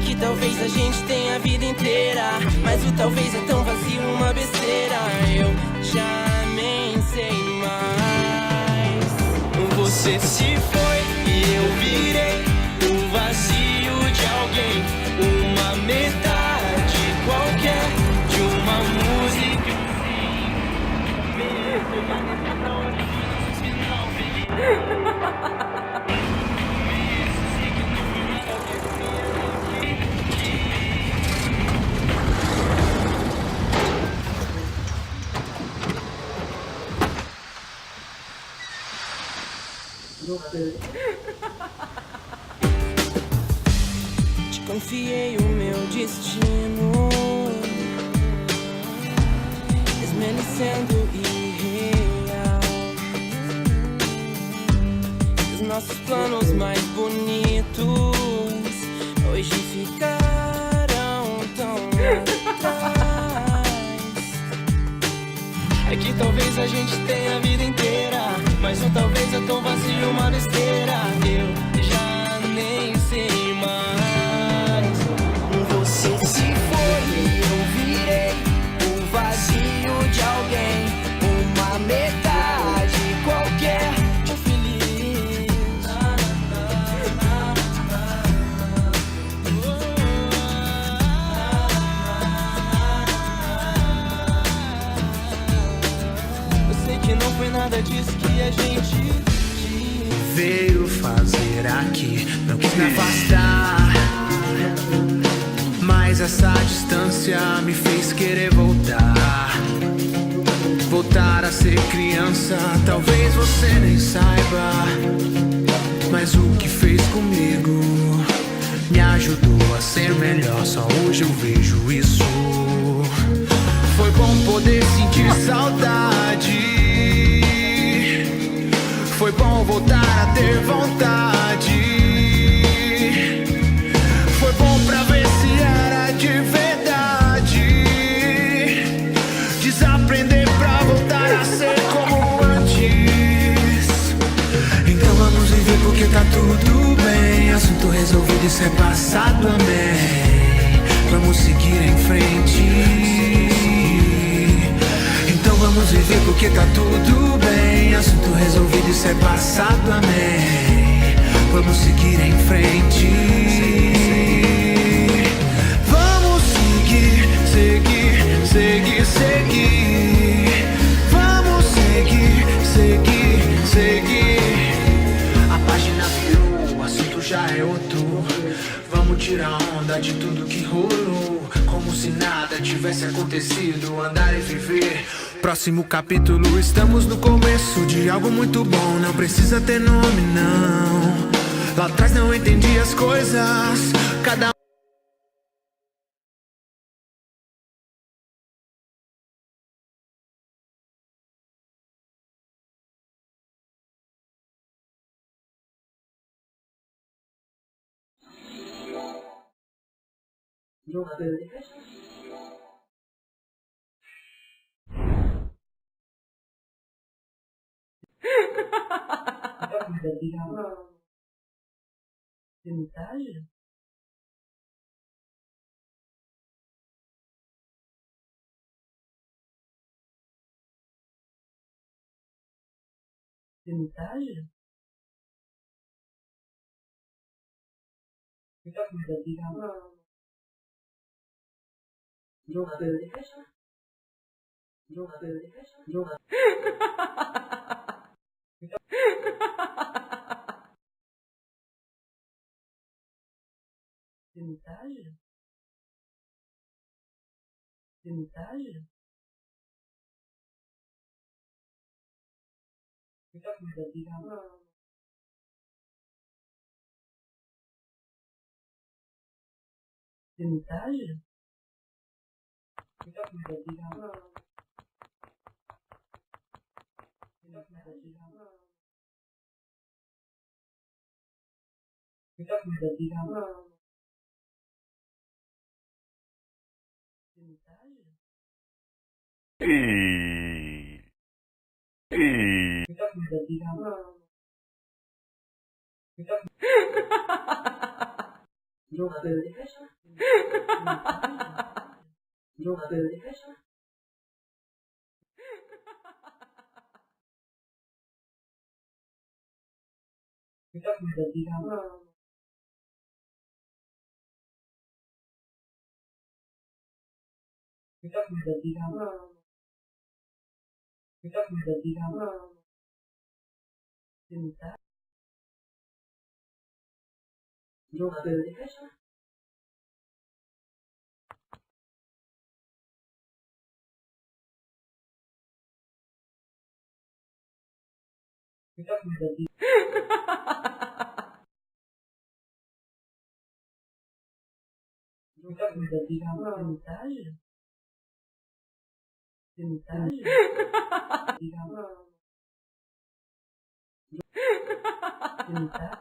que talvez a gente tenha a vida inteira, mas o talvez é tão vazio, uma besteira. Eu já nem sei mais. Você se foi e eu virei o vazio de alguém, uma metade qualquer de uma música. Te confiei o meu destino, esmerecendo irreal. Os nossos planos mais bonitos hoje ficaram tão atrás. É que talvez a gente tenha a vida inteira, mas um talvez é tão vazio, uma besteira. Eu já nem sei mais. Você se foi e eu virei o vazio de alguém, uma metade qualquer de um feliz. Eu sei que não foi nada disso que a gente veio fazer aqui, não quis me afastar, mas essa distância me fez querer voltar. Voltar a ser criança, talvez você nem saiba, mas o que fez comigo me ajudou a ser melhor, só hoje eu vejo isso. Foi bom poder sentir saudade, foi bom voltar a ter vontade. Foi bom pra ver se era de verdade. Desaprender pra voltar a ser como antes. Então vamos viver porque tá tudo bem. Assunto resolvido, isso é passado, amém. Vamos seguir em frente. Então vamos viver porque tá tudo bem. Assunto resolvido, isso é passado, amém. Vamos seguir em frente. Vamos seguir, seguir, seguir, seguir. Vamos seguir, seguir, seguir. A página virou, o assunto já é outro. Vamos tirar onda de tudo que rolou, como se nada tivesse acontecido, andar e viver. Próximo capítulo, estamos no começo de algo muito bom. Não precisa ter nome, não. Lá atrás não entendi as coisas. Cada Mensagem? Mensagem? Mensagem? Mensagem? Mensagem? Tentar.